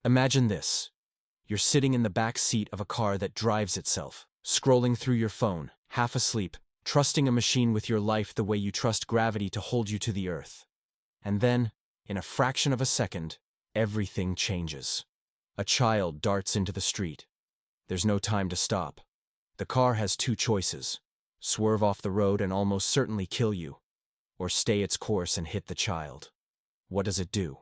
Imagine this. You're sitting in the back seat of a car that drives itself, scrolling through your phone, half asleep, trusting a machine with your life the way you trust gravity to hold you to the earth. And then, in a fraction of a second, everything changes. A child darts into the street. There's no time to stop. The car has two choices: swerve off the road and almost certainly kill you, or stay its course and hit the child. What does it do?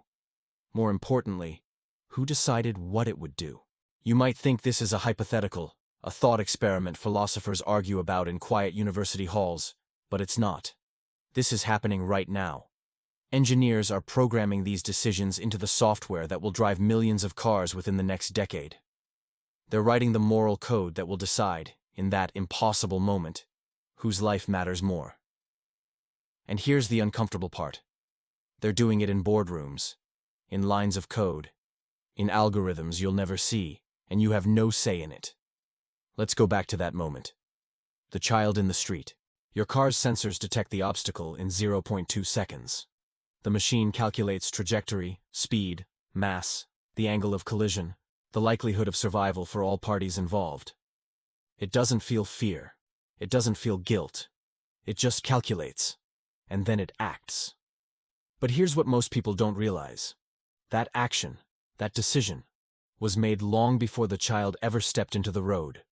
More importantly, who decided what it would do? You might think this is a hypothetical, a thought experiment philosophers argue about in quiet university halls, but it's not. This is happening right now. Engineers are programming these decisions into the software that will drive millions of cars within the next decade. They're writing the moral code that will decide, in that impossible moment, whose life matters more. And here's the uncomfortable part. They're doing it in boardrooms, in lines of code, in algorithms you'll never see, and you have no say in it. Let's go back to that moment. The child in the street. Your car's sensors detect the obstacle in 0.2 seconds. The machine calculates trajectory, speed, mass, the angle of collision, the likelihood of survival for all parties involved. It doesn't feel fear. It doesn't feel guilt. It just calculates. And then it acts. But here's what most people don't realize. That action, that decision, was made long before the child ever stepped into the road.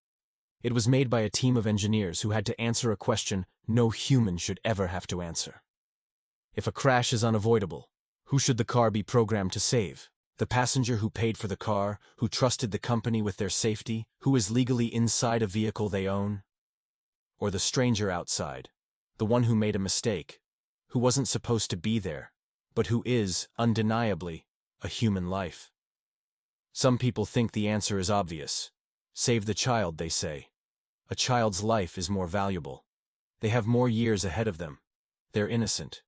It was made by a team of engineers who had to answer a question no human should ever have to answer. If a crash is unavoidable, who should the car be programmed to save? The passenger who paid for the car, who trusted the company with their safety, who is legally inside a vehicle they own? Or the stranger outside, the one who made a mistake, who wasn't supposed to be there, but who is, undeniably, a human life? Some people think the answer is obvious. Save the child, they say. A child's life is more valuable. They have more years ahead of them. They're innocent.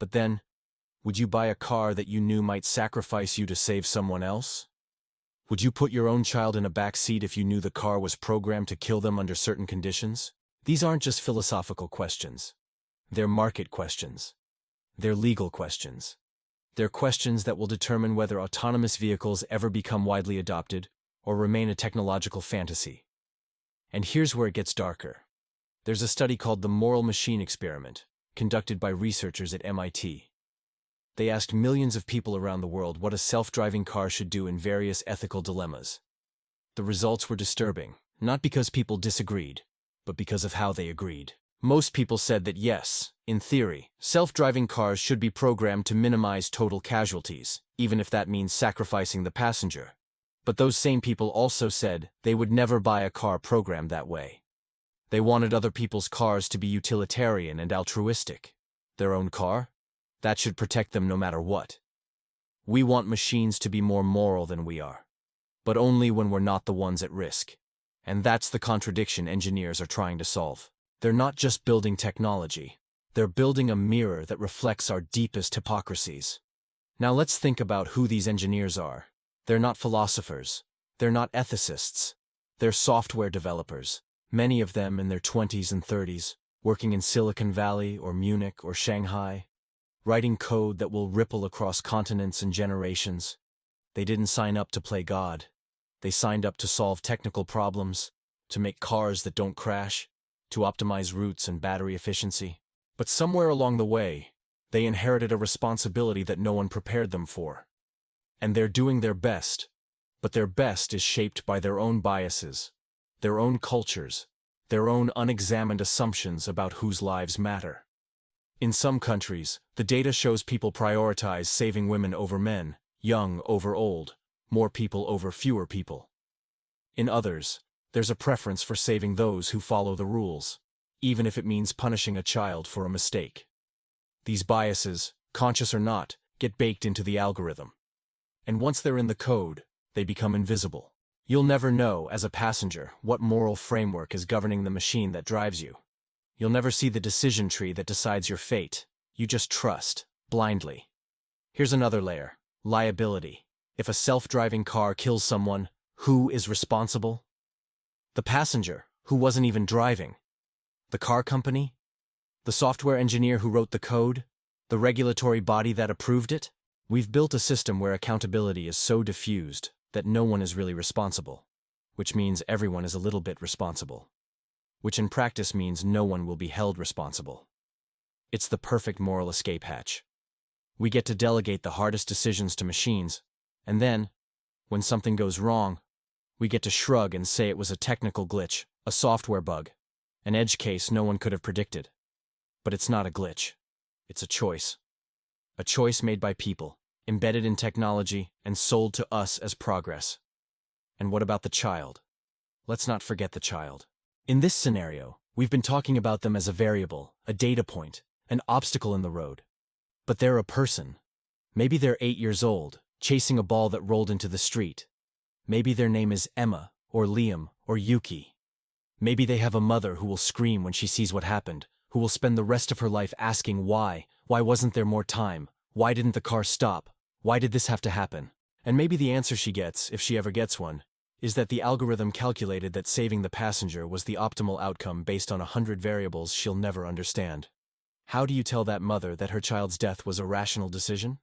But then, would you buy a car that you knew might sacrifice you to save someone else? Would you put your own child in a back seat if you knew the car was programmed to kill them under certain conditions? These aren't just philosophical questions. They're market questions. They're legal questions. They're questions that will determine whether autonomous vehicles ever become widely adopted or remain a technological fantasy. And here's where it gets darker. There's a study called the Moral Machine Experiment, conducted by researchers at MIT. They asked millions of people around the world what a self-driving car should do in various ethical dilemmas. The results were disturbing, not because people disagreed, but because of how they agreed. Most people said that yes, in theory, self-driving cars should be programmed to minimize total casualties, even if that means sacrificing the passenger. But those same people also said they would never buy a car programmed that way. They wanted other people's cars to be utilitarian and altruistic. Their own car? That should protect them no matter what. We want machines to be more moral than we are. But only when we're not the ones at risk. And that's the contradiction engineers are trying to solve. They're not just building technology. They're building a mirror that reflects our deepest hypocrisies. Now let's think about who these engineers are. They're not philosophers. They're not ethicists. They're software developers, many of them in their 20s and 30s, working in Silicon Valley or Munich or Shanghai, writing code that will ripple across continents and generations. They didn't sign up to play God. They signed up to solve technical problems, to make cars that don't crash, to optimize routes and battery efficiency. But somewhere along the way, they inherited a responsibility that no one prepared them for. And they're doing their best, but their best is shaped by their own biases, their own cultures, their own unexamined assumptions about whose lives matter. In some countries, the data shows people prioritize saving women over men, young over old, more people over fewer people. In others, there's a preference for saving those who follow the rules, even if it means punishing a child for a mistake. These biases, conscious or not, get baked into the algorithm. And once they're in the code, they become invisible. You'll never know, as a passenger, what moral framework is governing the machine that drives you. You'll never see the decision tree that decides your fate. You just trust, blindly. Here's another layer: liability. If a self-driving car kills someone, who is responsible? The passenger, who wasn't even driving. The car company? The software engineer who wrote the code? The regulatory body that approved it? We've built a system where accountability is so diffused that no one is really responsible, which means everyone is a little bit responsible, which in practice means no one will be held responsible. It's the perfect moral escape hatch. We get to delegate the hardest decisions to machines, and then, when something goes wrong, we get to shrug and say it was a technical glitch, a software bug, an edge case no one could have predicted. But it's not a glitch. It's a choice. A choice made by people, embedded in technology, and sold to us as progress. And what about the child? Let's not forget the child. In this scenario, we've been talking about them as a variable, a data point, an obstacle in the road. But they're a person. Maybe they're 8 years old, chasing a ball that rolled into the street. Maybe their name is Emma, or Liam, or Yuki. Maybe they have a mother who will scream when she sees what happened, who will spend the rest of her life asking why wasn't there more time, why didn't the car stop, why did this have to happen? And maybe the answer she gets, if she ever gets one, is that the algorithm calculated that saving the passenger was the optimal outcome based on 100 variables she'll never understand. How do you tell that mother that her child's death was a rational decision?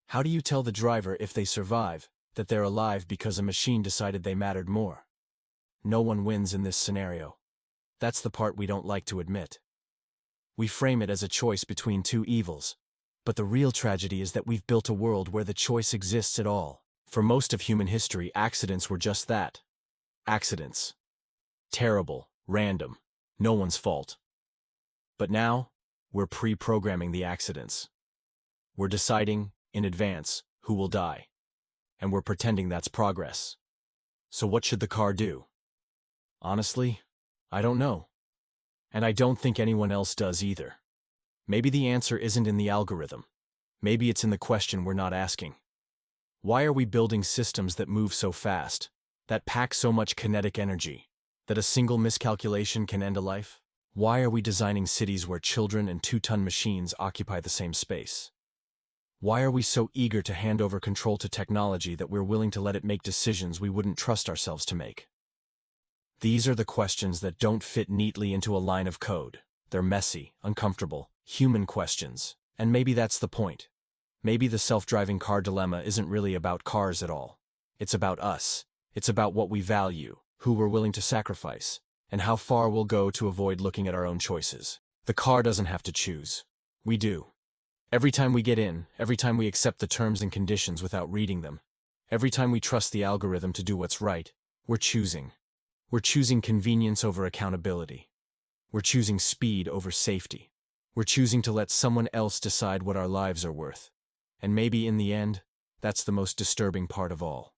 How do you tell the driver, if they survive, that they're alive because a machine decided they mattered more? No one wins in this scenario. That's the part we don't like to admit. We frame it as a choice between two evils. But the real tragedy is that we've built a world where the choice exists at all. For most of human history, accidents were just that. Accidents. Terrible, random, no one's fault. But now, we're pre-programming the accidents. We're deciding, in advance, who will die. And we're pretending that's progress. So what should the car do? Honestly, I don't know. And I don't think anyone else does either. Maybe the answer isn't in the algorithm. Maybe it's in the question we're not asking. Why are we building systems that move so fast, that pack so much kinetic energy, that a single miscalculation can end a life? Why are we designing cities where children and 2-ton machines occupy the same space? Why are we so eager to hand over control to technology that we're willing to let it make decisions we wouldn't trust ourselves to make? These are the questions that don't fit neatly into a line of code. They're messy, uncomfortable, human questions. And maybe that's the point. Maybe the self-driving car dilemma isn't really about cars at all. It's about us. It's about what we value, who we're willing to sacrifice, and how far we'll go to avoid looking at our own choices. The car doesn't have to choose. We do. Every time we get in, every time we accept the terms and conditions without reading them, every time we trust the algorithm to do what's right, we're choosing. We're choosing convenience over accountability. We're choosing speed over safety. We're choosing to let someone else decide what our lives are worth. And maybe in the end, that's the most disturbing part of all.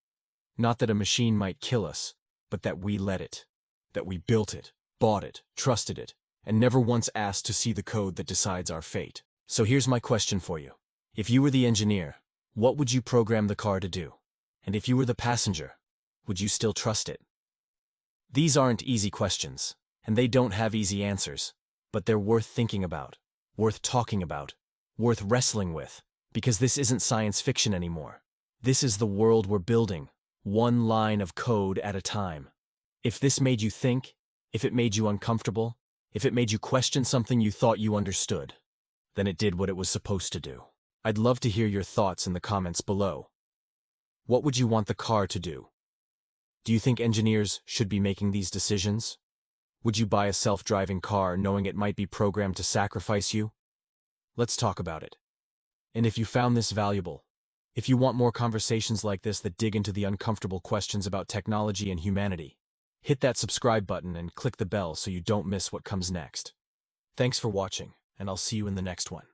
Not that a machine might kill us, but that we let it. That we built it, bought it, trusted it, and never once asked to see the code that decides our fate. So here's my question for you. If you were the engineer, what would you program the car to do? And if you were the passenger, would you still trust it? These aren't easy questions, and they don't have easy answers, but they're worth thinking about, worth talking about, worth wrestling with, because this isn't science fiction anymore. This is the world we're building, one line of code at a time. If this made you think, if it made you uncomfortable, if it made you question something you thought you understood, then it did what it was supposed to do. I'd love to hear your thoughts in the comments below. What would you want the car to do? Do you think engineers should be making these decisions? Would you buy a self-driving car knowing it might be programmed to sacrifice you? Let's talk about it. And if you found this valuable, if you want more conversations like this that dig into the uncomfortable questions about technology and humanity, hit that subscribe button and click the bell so you don't miss what comes next. Thanks for watching, and I'll see you in the next one.